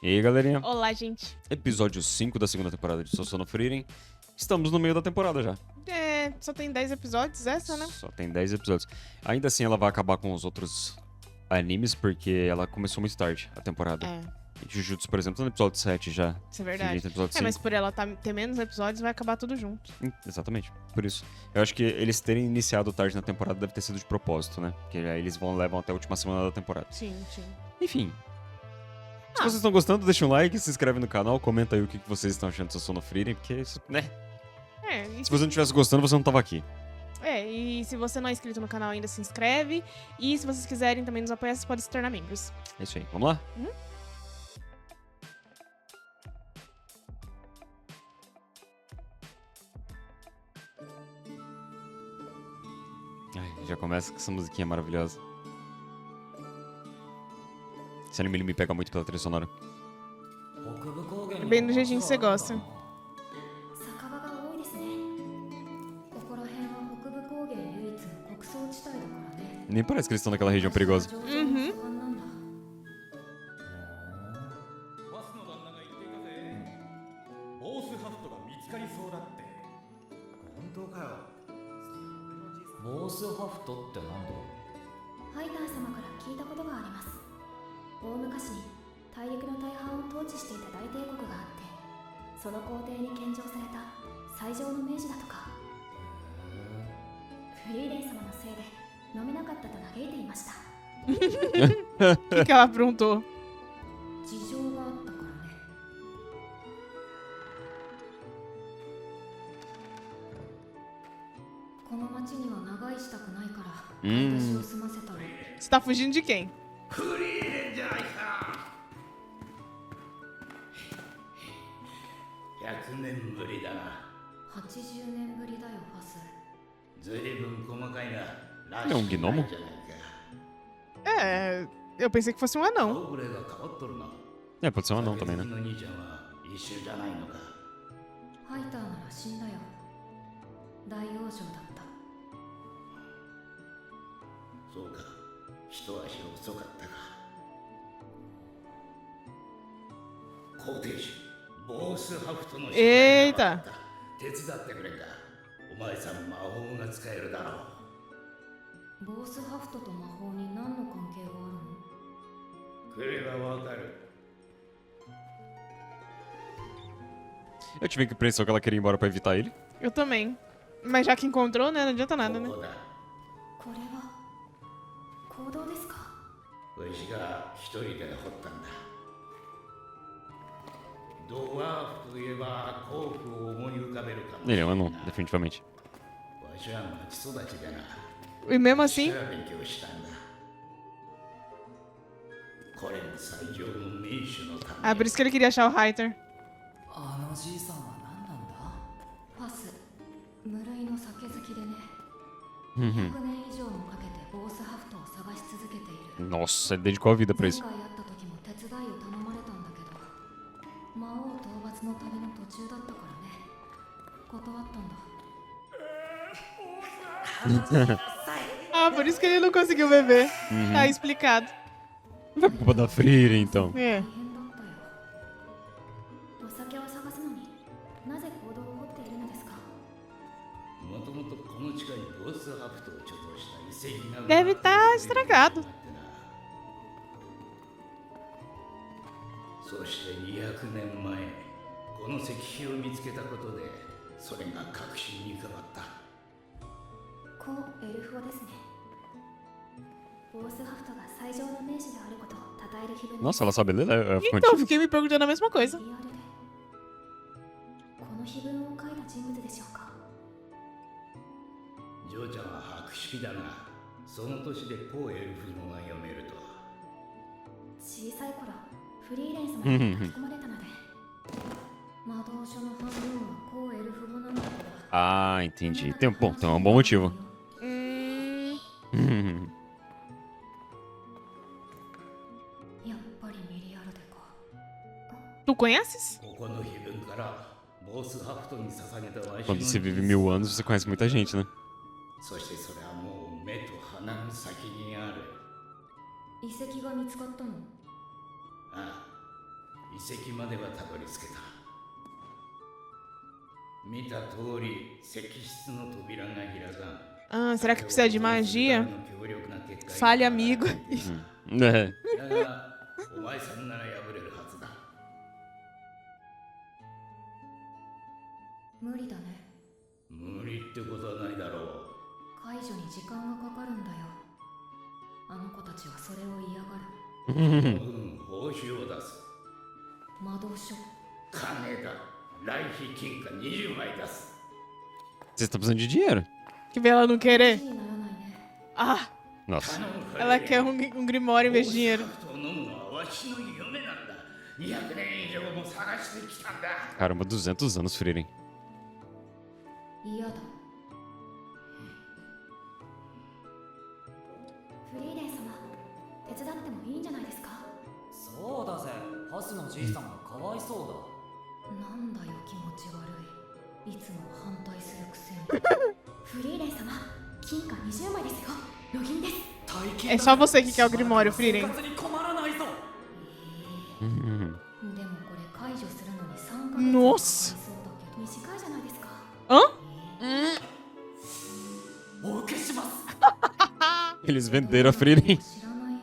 E aí, galerinha? Olá, gente. Episódio 5 da segunda temporada de Sono Frieren. Estamos no meio da temporada já. Só tem 10 episódios essa, né? Só tem 10 episódios. Ainda assim, ela vai acabar com os outros animes, porque ela começou muito tarde a temporada. Jujutsu, por exemplo, tá no episódio 7 já. Isso é verdade. Shingeki no episódio 5. Mas por ela ter menos episódios, vai acabar tudo junto. Exatamente, por isso. Eu acho que eles terem iniciado tarde na temporada deve ter sido de propósito, né? Porque aí eles levam até a última semana da temporada. Sim, sim. Enfim. Se vocês estão gostando, deixa um like, se inscreve no canal, comenta aí o que vocês estão achando do Sono Frieren, porque isso, né? Se você não estivesse gostando, você não tava aqui. E se você não é inscrito no canal ainda, se inscreve. E se vocês quiserem também nos apoiar, vocês podem se tornar membros. É isso aí, vamos lá? Ai, já começa com essa musiquinha maravilhosa. Esse anime ele me pega muito pela trilha sonora. É bem do jeitinho que você gosta. Nem parece que eles estão naquela região perigosa. Uhum. O que ela aprontou? Você tá fugindo de quem? 100年ぶりだな。80年ぶりだよ、ファス。ずいぶん細かいが、らしくないじゃないか。Eu pensei que fosse um anão. 顔ぶれが変わっとるな。pode ser um anão também, né? の兄ちゃんは一緒じゃないのか。ハイターなら死んだよ。大王女だった。そうか。一足遅かったか。皇帝主。ボースハフトの Eita! 手伝ってくれんか。お前さん魔法が使えるだろう。ボースハフトと魔法に何の関係があるの？来ればわかる。Eu tive a impressão que ela queria ir embora pra evitar ele. Eu também. Mas já que encontrou, né? Não adianta nada, né? これは行動ですか？わしが一人で掘ったんだ。ドワーフといえば甲府を思い浮かべるかもし Ele れ é um ない anão, definitivamente. わしは町育ちでな。 E mesmo assim, 私は勉強したんだ。これも最上の名手のため。 por isso que ele queria achar o Reiter. あのじいさんは何なんだ？ファス、無類の酒好きでね。100年以上もかけてボースハフトを探し続けている。 Nossa, ele dedicou a vida pra 前 isso. 回会った時も手伝いを頼まれたんだけど、魔王討伐の旅の途中だったからね。断ったんだ。Por isso que ele não conseguiu beber. Tá explicado. Não é culpa da Frieren, então. 大変だったよ。お酒を探すのになぜ行動を掘っているのですか？もともとこの地下にボースハフトを貯蔵した遺跡が Deve estar estragado. そして200年前この石碑を見つけたことでそれが確信に変わった。コー・エルフォですね。ボースハフトが最上の名手であることを称える碑文。 Nossa, ela sabe ler? Ela ficou Então, antiga. fiquei me perguntando a mesma coisa. この碑文を書いた人物でしょうか？ジョーちゃんは博識だな。その年でコー・エルフ語が読めるとは。小さい頃、フリーレン様に書き込まれたので。魔導書の半分はコー・エルフ語なんだけど。 Ah, entendi. Tem um bom motivo. Hum, やっぱりミリアルデか。 tu conheces? ここの碑文からボースハフトに捧げたわしの Quando você vive 1000 anos, você conhece muita gente, né? そしてそれはもう目と鼻の先にある。遺跡が見つかったの？ああ。遺跡まではたどり着けた。見た通り石室の扉が開かん。Ah, será que precisa de magia? Fale, amigo. ねだがお前さんなら破れるはずだ。無理だね。無理ってことはないだろう。解除に時間がかかるんだよ。あの子たちはそれを嫌がる。報酬を出す。魔導書。金だ。来費金貨20枚出す。 Vocês estão precisando de dinheiro. Que vê ela não querer. 気にならないね。 Ah, Nossa. ela quer um Grimório em vez de dinheiro. わしの夢なんだ。200年以上も探してきたんだ。 Caramba, 200 anos, Frieren. 嫌だ。フリーレン様、手伝ってもいいんじゃないですか。そうだぜ、ハスのじいさんがかわいそうなんだよ気持ち悪い。いつも反対するくせに。フリーレン様、金貨20枚ですよ。ロギンです。É só você que quer o Grimório, Frieren. でもこれ解除するのに3ヶ月 Nossa. そうだけど短いじゃないですか。 Hã? お受けします。 Eles venderam a Frieren. 知らないよ。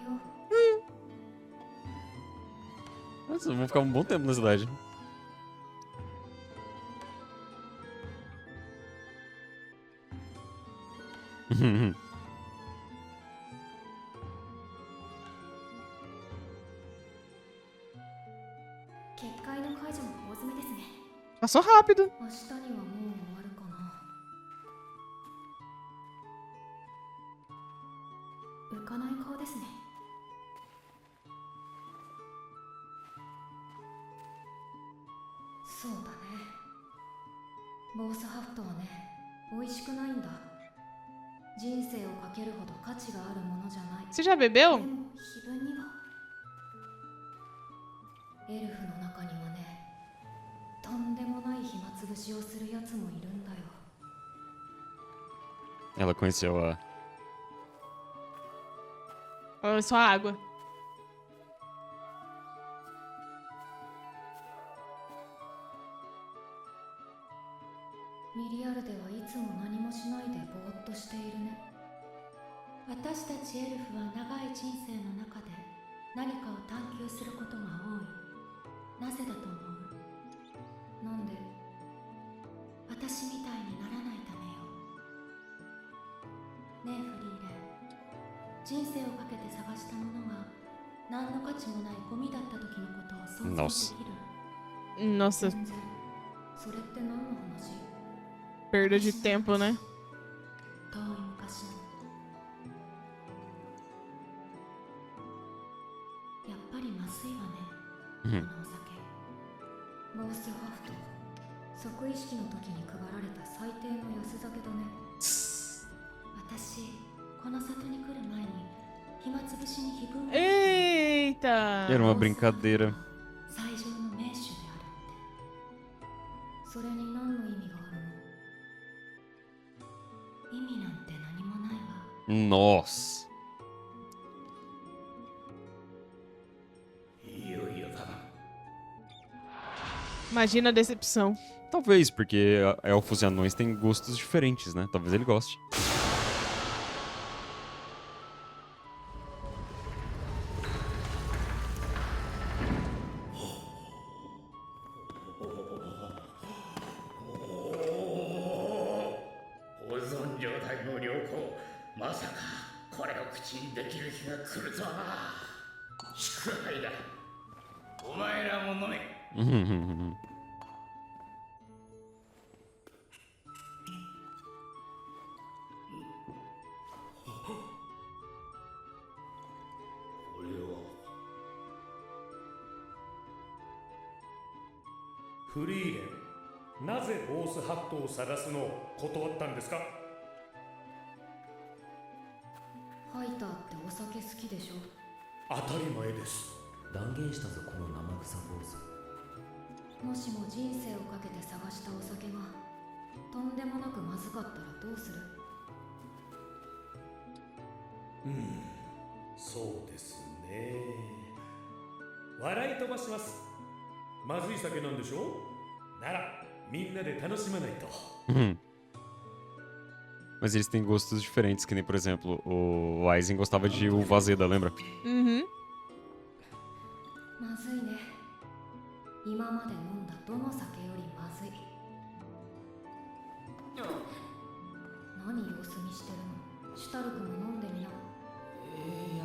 Nossa, vão ficar um bom tempo na cidade. 結界の解除も大詰めですね。 Passou rápido. 明日にはもう終わるかな。浮かない顔ですね。そうだね。ボースハフトはね、美味しくないんだ。人生をかけるほど価値があるものじゃない。 Você já bebeu? でも碑文にはエルフの中にはね、とんでもない暇つぶしをするやつもいるんだよ。 Ela conheceu a. Ou só água? ミリアルではいつも何もしないでぼーっとしているね。私たちエルフは長い人生の中で何かを探求することが多い。なぜだと思う？なんで私みたいにならないためよ。ねえフリーレン、人生をかけて探したものが何の価値もないゴミだった時のことを想像できる？ Nossa, 全然。それって何の話？ perda de tempo, né? 遠い昔の。やっぱりまずいわね、このお酒。ボースハフト、即意識の時に配られた最低の安酒だね。私、この里に来る前に暇つぶしに碑文を Eita! Era uma brincadeira. 最上の名手であるって。それに何の意味があるの？意味なんて何もないわ。 Nossa. いよいよだな。 Imagina a decepção. Talvez, porque elfos e anões têm gostos diferentes, né? Talvez ele goste. Uhum. フリーレン、なぜボースハットを探すのを断ったんですか？ハイターってお酒好きでしょ？当たり前です。断言したぞこの生臭坊主。もしも人生をかけて探したお酒がとんでもなくまずかったらどうする？そうですね。笑い飛ばします。まずい酒なんでしょ？ならみんなで楽しまないと。 Mas eles têm gostos diferentes, que nem, por exemplo, o Aizen gostava de uva azeda, lembra? Uhum. まずいね。今まで飲んだどの酒よりまずい。何様子見してるの？シュタルクも飲んでみな。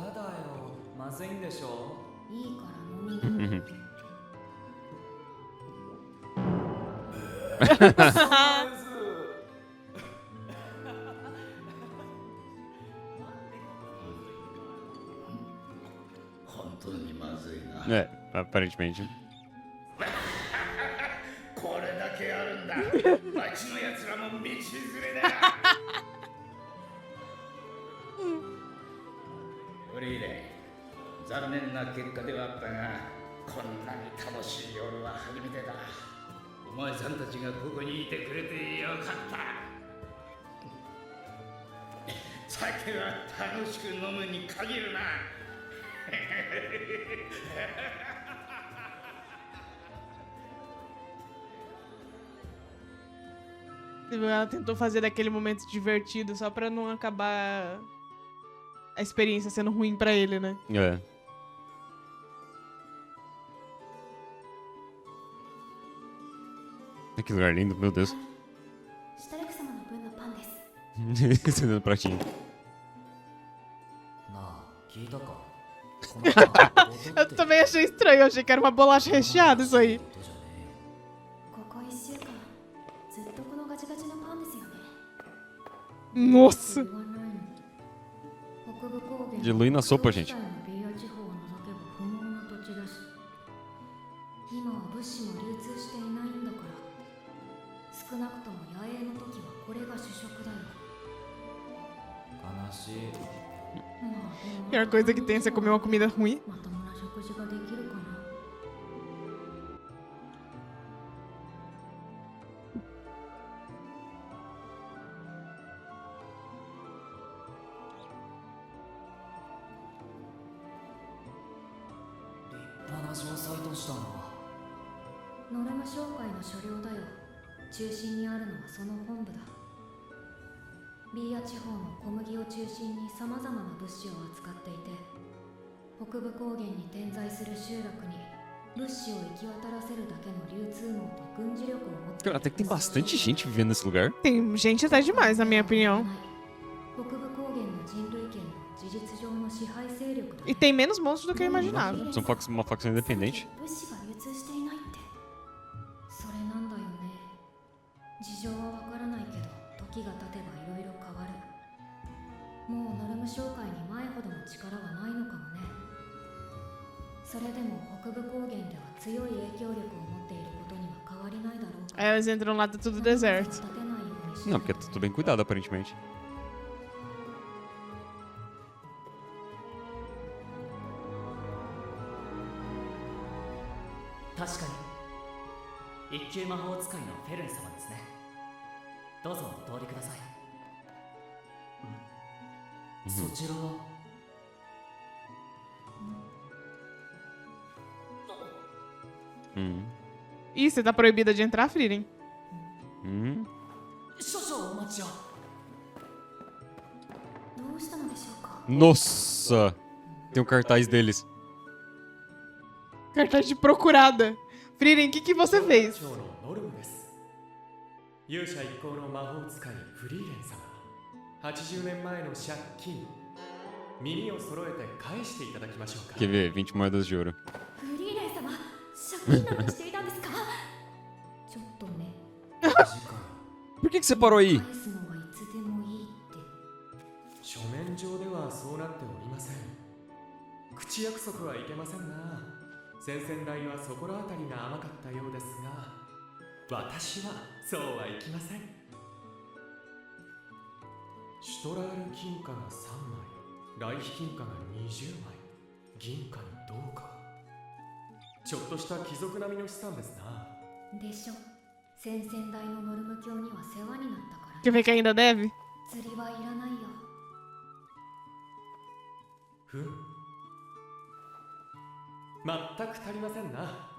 やだよ。まずいんでしょ？いいから飲みな。本当にまずいな。 É, aparentemente. これだけあるんだ。町のやつらも道連れだ。フリーレン、残念な結果ではあったが、こんなに楽しい夜は初めてだ。お前さんたちがここにいてくれてよかった。酒は楽しく飲むに限るな。Ela tentou fazer daquele momento divertido só pra não acabar a experiência sendo ruim pra ele, né? É. Que lugar lindo, meu Deus. シュタルク様の分のパンです。 Estendendo o pratinho. なあ、聞いたか？このパン Eu também achei estranho, eu achei que era uma bolacha recheada isso aí. ことじゃねえよ。ここ1週間、ずっとこのガチガチのパンですよね。 Nossa! 言わないの。北部高原 Dilui na sopa, gente. ビア地方を除けば不毛な土地だし、今は物資も流通していないんだから、少なくとも野営の時はこれが主食だよ。悲しい。 A pior coisa que tem é você comer uma comida ruim. まともな食事ができるかな。立派な城塞都市だな。ノルム商会の所領だよ。中心にあるのはその本部だ。ビーア地方の小麦を中心にさまざまな物資を扱っていて、北部高原に点在する集落に物資を行き渡らせるだけの流通網と軍事力を持ってい Cara, る。 até que tem bastante gente vivendo nesse lugar. Tem gente até demais, na minha opinião. 北部高原の人類圏の事実上の支配勢力だ。 E tem menos monstros do que eu imaginava. São uma facção independente. 物資が流通していないって。それなんだよね。事情はわからないけど、時が経てばいろいろ変わる。もうノルム商会に前ほどの力はないのかもね。それでも北部高原では強い影響力を持っていることには変わりないだろうか Aí ら。 elas entram lá, tá tudo deserto. 立てないようにし Não, porque tá tudo bem cuidado, aparentemente. 確かに一級魔法使いのフェルン様ですね。どうぞお通りください。そちらは？ Ih, você tá proibida de entrar, Frieren? 少々お待ちを。どうしたのでしょうか。 Nossa! Tem um cartaz deles. Cartaz de procurada. Frieren, o que você fez? 長のノルムです。勇者一行の魔法使いフリーレン様。80年前の借金、耳を揃えて返していただきましょうか。 Quer ver? 20 moedas de ouro. フリーレン様、借金なんてしていたんですか。ちょっとね。 Por que você parou aí? 返すのはいつでもいいって。書面上ではそうなっておりません。口約束はいけませんな。先々代はそこら辺りが甘かったようですが、私はそうはいきません。シュトラール金貨が3枚、来費金貨が20枚、銀貨に銅貨。ちょっとした貴族並みの資産ですな。でしょ。先々代のノルム教には世話になったから。 Quer ver que ainda deve? 釣りはいらないよ。ふん。全く足りませんな。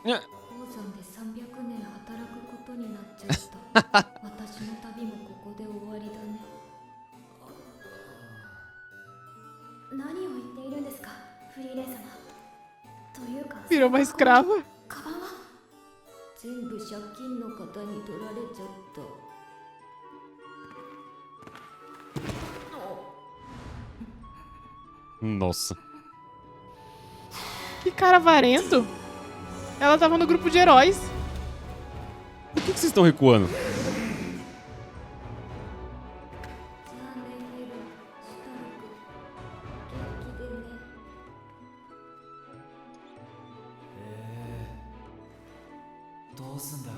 ね鉱山で300年働くことになっちゃった私の旅もここで終わりだね何を言っているんですかフリーレン様というか Virou uma escrava. カバンは全部借金の方に取られちゃった Nossa. Que cara avarento. Ela tava no grupo de heróis. Por que vocês estão recuando? じゃあねヘルシュタルク元気でね どうすんだよ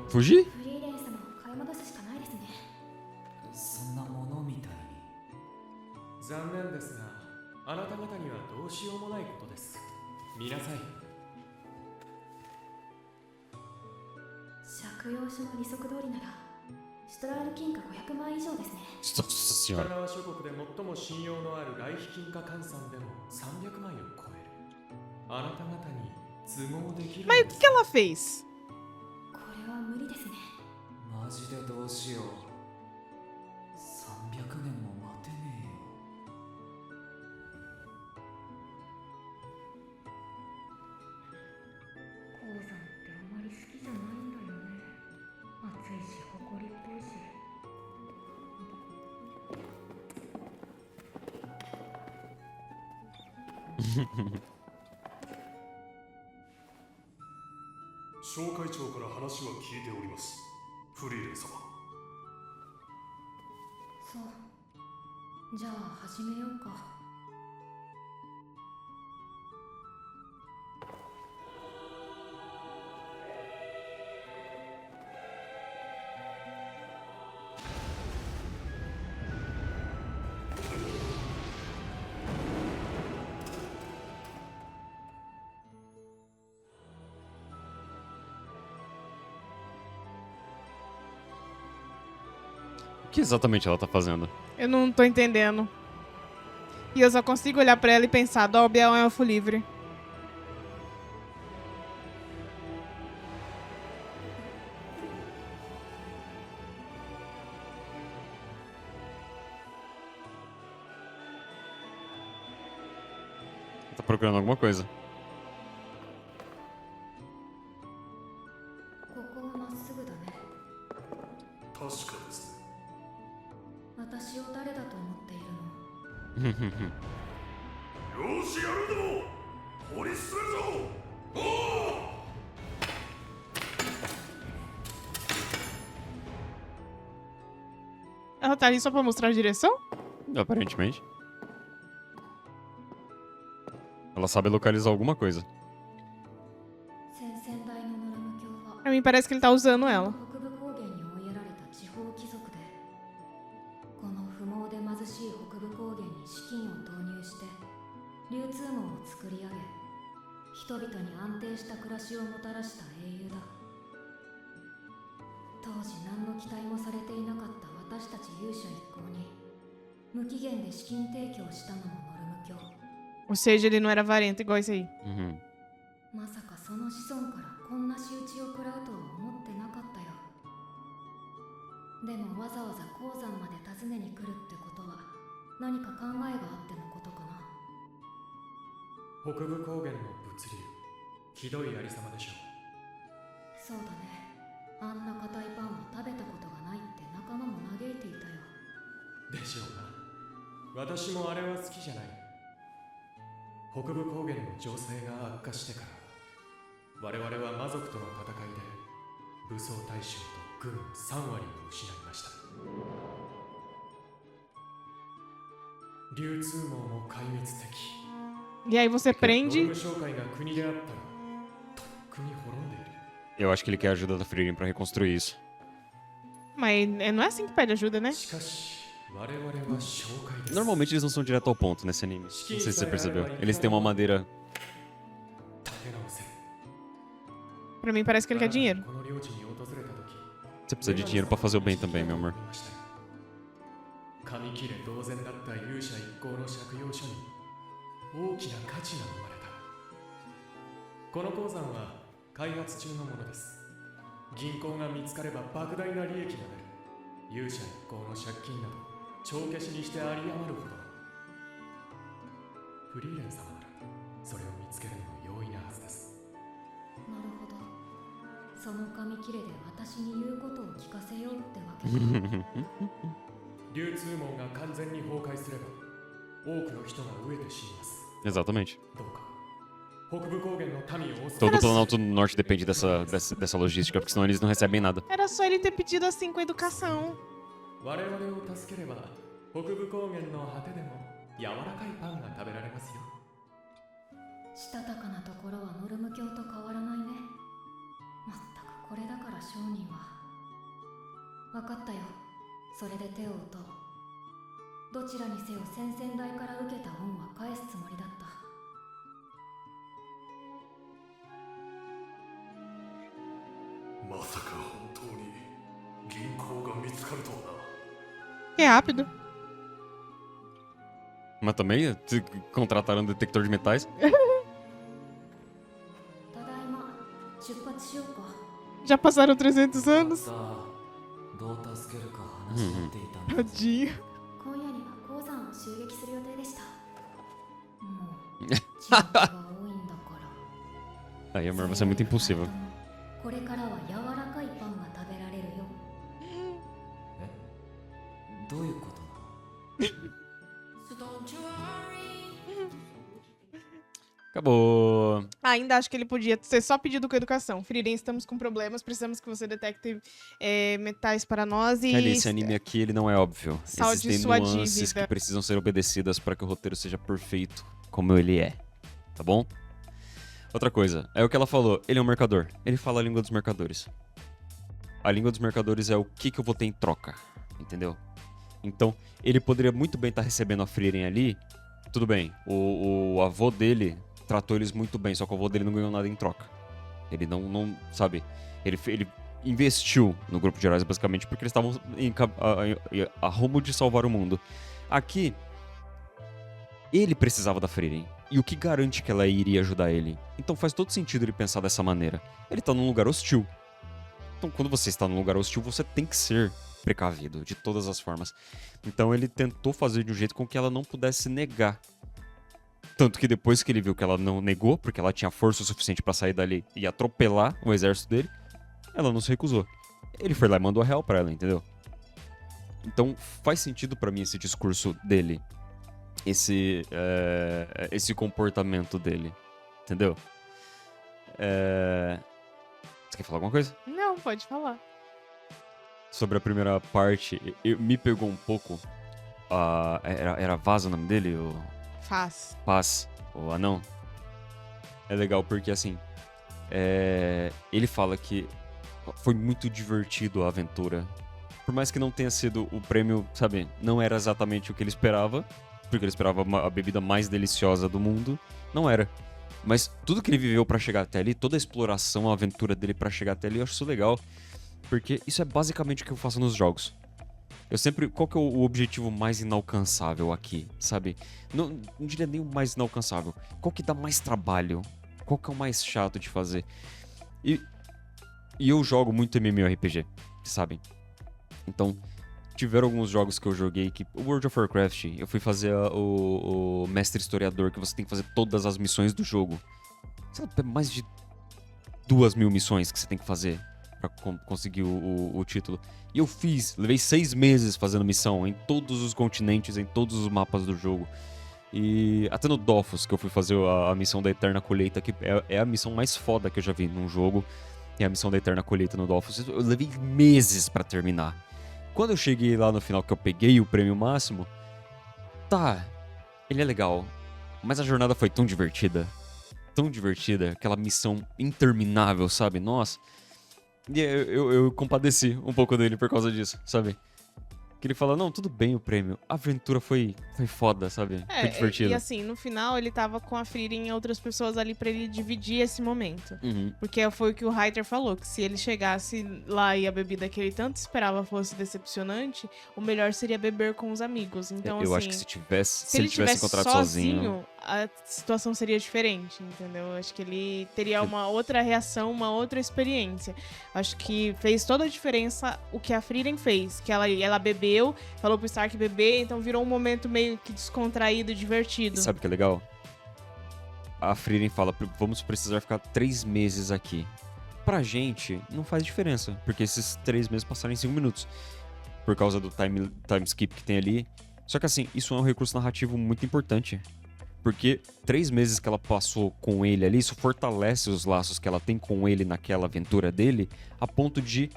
こ Fugir? フリーレン様を買い戻すしかないですねれそんなものみたいに残念ですがあなた方にはどうしようもないことです見なさい借用書の利息通りならシュトラール金貨500万以上ですね Nossa 北 senhora. 側諸国で最も信用のある来費金貨換算でも300枚を超えるあなた方に都合できる Mas o que ela fez? これは無理ですねマジでどうしよう300年も待てねえよ鉱山ってあまり好きじゃないんだよね暑いし埃っぽいし商会長から話は聞いておりますフリーレン様そうじゃあ始めようかO que exatamente ela tá fazendo? Eu não tô entendendo. E eu só consigo olhar pra ela e pensar, Dobby é um elfo livre. Tá procurando alguma coisa. ここはまっすぐだね確かですね私を誰だと思っているのよーしやるぞ掘り進めるぞおお Ela tá ali só pra mostrar a direção? Aparentemente. Ela sabe localizar alguma coisa. 先々代のノラム教は Pra mim parece que ele tá usando ela. 北部高原に追いやられた地方貴族でこの不毛で貧しい北部高原に資金を投入して流通網を作り上げ人々に安定した暮らしをもたらした英雄だ当時何の期待もされていなかった私たち勇者一行に無期限で資金提供したのもノルム教 Ou seja, ele não era avarento igual esse aí. Uhum. まさかその子孫からこんな仕打ちを食らうとは思ってなかったよでもわざわざ鉱山まで訪ねに来るってことは何か考えがあってのことかな北部高原の物流ひどいありさまでしょそうだねあんな硬いパンは食べたことがないって仲間も嘆いていたようでしょうな私もあれは好きじゃない北部高原の情勢が悪化してから我々は魔族との戦いで武装大将と軍3割を失いました流通網も壊滅的 E aí você ノル prende. ム商会が国であったらとっくに滅んでいる Eu acho que ele quer a ajuda da Frieren pra reconstruir isso. Mas não é assim que pede ajuda, né? しかし我々は商会です Normalmente eles não são direto ao ponto nesse anime. Não sei se você percebeu. Eles têm uma madeira. 立て直せる Pra mim parece que ele quer dinheiro. この領地に訪れた時 Você precisa de dinheiro pra fazer o bem também, meu amor. 紙切れ同然だった勇者一行の借用書に大きな価値が生まれたこの鉱山は開発中のものです。銀行が見つかれば莫大な利益が出る。勇者一行の借金など帳消しにしてあり余るほど。フリーレン様ならそれを見つけるのも容易なはずです。なるほど。その紙切れで私に言うことを聞かせようってわけか。流通網が完全に崩壊すれば多くの人が飢えて死にます。 Exatamente. どうか北部高原の民を襲う Todo o Planalto Norte depende dessa logística, porque senão eles não recebem nada. Era só ele ter pedido assim com educação. 我々を助ければ北部高原の果てでも柔らかいパンが食べられますよ。したたかなところはノルム教と変わらないね。まったくこれだから商人は。分かったよ。それで手を打とう。どちらにせよ先々代から受けた恩は返すつもりだった。まさか本当に銀行が見つかるとはな。 Que rápido. Mas também contrataram um detector de metais. ただいま。出発しようか。 Já passaram 300 anos. どう助けるか話し合っていたんだ。 Tadinho. 今夜には鉱山を襲撃する予定でした。もう記憶が多いんだから。 Aí a Mer vai ser muito impossível. これからは柔らかいパンが食べられるよ。どういうことなの？ Acabou. Ainda acho que ele podia ter só pedido com educação. Frieren, estamos com problemas, precisamos que você detecte metais para nós e... Kelly, esse anime aqui, ele não é óbvio. Salde Existem sua nuances dívida. que precisam ser obedecidas para que o roteiro seja perfeito como ele é. Tá bom? Outra coisa, é o que ela falou. Ele é um mercador. Ele fala a língua dos mercadores. A língua dos mercadores é o que eu vou ter em troca. Entendeu? Então, ele poderia muito bem estar recebendo a Frieren ali. Tudo bem, o avô dele tratou eles muito bem, só que o avô dele não ganhou nada em troca. Ele não sabe, ele investiu no grupo de heróis basicamente porque eles estavam a rumo de salvar o mundo. Aqui, ele precisava da Frieren. E o que garante que ela iria ajudar ele? Então faz todo sentido ele pensar dessa maneira. Ele tá num lugar hostil. Então quando você está num lugar hostil, você tem que ser precavido, de todas as formas. Então ele tentou fazer de um jeito com que ela não pudesse negar. Tanto que depois que ele viu que ela não negou, porque ela tinha força o suficiente pra sair dali e atropelar o exército dele, ela não se recusou. Ele foi lá e mandou a real pra ela, entendeu? Então faz sentido pra mim esse discurso dele. Esse comportamento dele. Entendeu? Você quer falar alguma coisa? Não, pode falar. Sobre a primeira parte, me pegou um pouco. Era Vaz o nome dele? Faz. Paz, o anão. É legal porque, assim, ele fala que foi muito divertido a aventura. Por mais que não tenha sido o prêmio, sabe, não era exatamente o que ele esperava, porque ele esperava a bebida mais deliciosa do mundo, não era. Mas tudo que ele viveu pra chegar até ali, toda a exploração, a aventura dele pra chegar até ali, eu acho isso legal. Porque isso é basicamente o que eu faço nos jogos. Eu sempre... Qual que é o objetivo mais inalcançável aqui, sabe? Não diria nem o mais inalcançável. Qual que dá mais trabalho? Qual que é o mais chato de fazer? E eu jogo muito MMORPG, sabem? Então, tiveram alguns jogos que eu joguei que... O World of Warcraft, eu fui fazer o Mestre Historiador, que você tem que fazer todas as missões do jogo. Sei lá, mais de 2.000 missões que você tem que fazer pra conseguir o título. E eu levei 6 meses fazendo missão em todos os continentes, em todos os mapas do jogo. E até no Dofus, que eu fui fazer a missão da Eterna Colheita, que é a missão mais foda que eu já vi num jogo. É a missão da Eterna Colheita no Dofus. Eu levei meses pra terminar. Quando eu cheguei lá no final, que eu peguei o prêmio máximo, ele é legal, mas a jornada foi tão divertida, aquela missão interminável, sabe? Nossa, e eu compadeci um pouco dele por causa disso, sabe? Que ele fala, não, tudo bem o prêmio, a aventura foi foda, sabe? Foi divertida. E assim, no final ele tava com a Frieren e outras pessoas ali pra ele dividir esse momento. Uhum. Porque foi o que o Reiter falou, que se ele chegasse lá e a bebida que ele tanto esperava fosse decepcionante, o melhor seria beber com os amigos. Então, eu assim, acho que se ele tivesse tivesse encontrado sozinho... a situação seria diferente, entendeu? Eu acho que ele teria uma outra reação, uma outra experiência. Acho que fez toda a diferença o que a Frieren fez. Que ela bebeu, falou pro Stark beber, então virou um momento meio que descontraído, divertido. E sabe o que é legal? A Frieren fala, vamos precisar ficar 3 meses aqui. Pra gente, não faz diferença, porque esses 3 meses passaram em 5 minutos. Por causa do time skip que tem ali. Só que assim, isso é um recurso narrativo muito importante. Porque 3 meses que ela passou com ele ali, isso fortalece os laços que ela tem com ele naquela aventura dele, a ponto de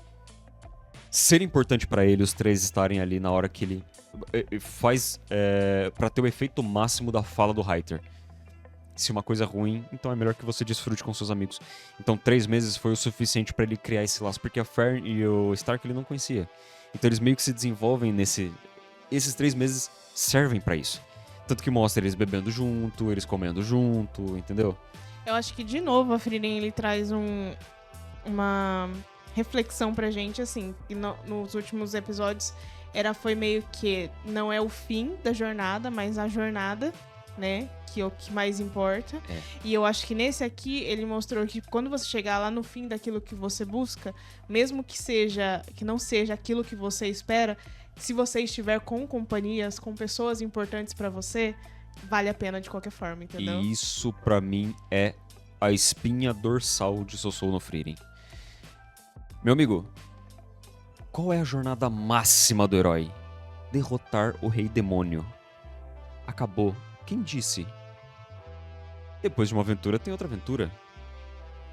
ser importante pra ele os 3 estarem ali na hora que ele faz pra ter o efeito máximo da fala do Reiter. Se uma coisa é ruim, então é melhor que você desfrute com seus amigos. Então 3 meses foi o suficiente pra ele criar esse laço, porque a Fern e o Stark ele não conhecia. Então eles meio que se desenvolvem esses 3 meses servem pra isso. Tanto que mostra eles bebendo junto, eles comendo junto, entendeu? Eu acho que, de novo, a Frieren, ele traz uma reflexão pra gente, assim, que nos últimos episódios foi meio que não é o fim da jornada, mas a jornada, né, que é o que mais importa. E eu acho que nesse aqui, ele mostrou que quando você chegar lá no fim daquilo que você busca, mesmo que não seja aquilo que você espera, se você estiver com companhias, com pessoas importantes pra você, vale a pena de qualquer forma, entendeu? E isso, pra mim, é a espinha dorsal de Sosou no Frieren. Meu amigo, qual é a jornada máxima do herói? Derrotar o Rei Demônio. Acabou. Quem disse? Depois de uma aventura, tem outra aventura.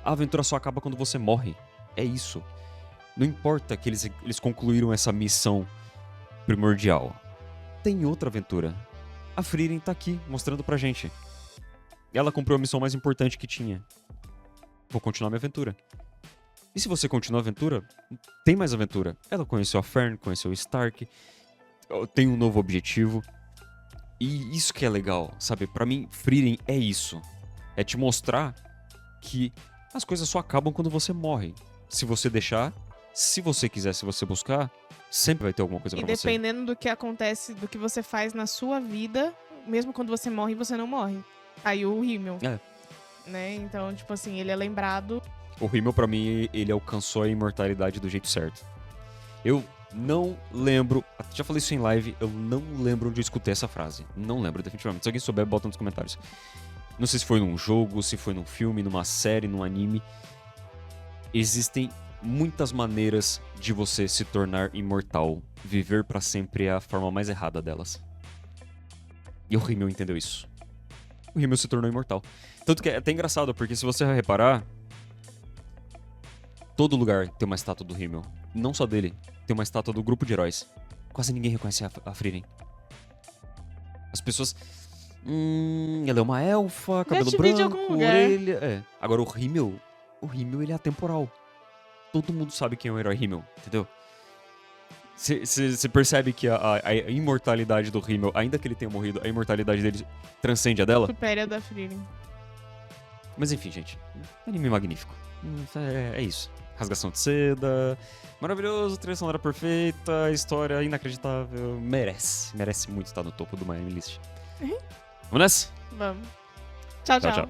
A aventura só acaba quando você morre. É isso. Não importa que eles concluíram essa missão primordial. Tem outra aventura. A Frieren tá aqui, mostrando pra gente. Ela cumpriu a missão mais importante que tinha. Vou continuar minha aventura. E se você continua a aventura, tem mais aventura. Ela conheceu a Fern, conheceu o Stark, tem um novo objetivo. E isso que é legal, sabe? Pra mim, Frieren é isso. É te mostrar que as coisas só acabam quando você morre. Se você deixar, se você quiser, se você buscar, sempre vai ter alguma coisa pra você. E dependendo do que acontece, do que você faz na sua vida, mesmo quando você morre, você não morre. Aí o Himmel. Né? Então, tipo assim, ele é lembrado. O Himmel, pra mim, ele alcançou a imortalidade do jeito certo. Eu não lembro, já falei isso em live, eu não lembro onde eu escutei essa frase. Não lembro, definitivamente. Se alguém souber, bota nos comentários. Não sei se foi num jogo, se foi num filme, numa série, num anime. Existem muitas maneiras de você se tornar imortal. Viver pra sempre é a forma mais errada delas. E o Himmel entendeu isso. O Himmel se tornou imortal. Tanto que é até engraçado, porque se você reparar, todo lugar tem uma estátua do Himmel. Não só dele, tem uma estátua do grupo de heróis. Quase ninguém reconhece a Frieren. As pessoas... ela é uma elfa, cabelo branco, orelha... Agora o Himmel ele é atemporal. Todo mundo sabe quem é o herói Himmel, entendeu? Você percebe que a imortalidade do Himmel, ainda que ele tenha morrido, a imortalidade dele transcende a dela? Supera a da Frieren. Mas enfim, gente. Anime magnífico. É isso. Rasgação de seda. Maravilhoso, trilha sonora perfeita, história inacreditável. Merece muito estar no topo do My Anime List. Vamos nessa? Vamos. Tchau.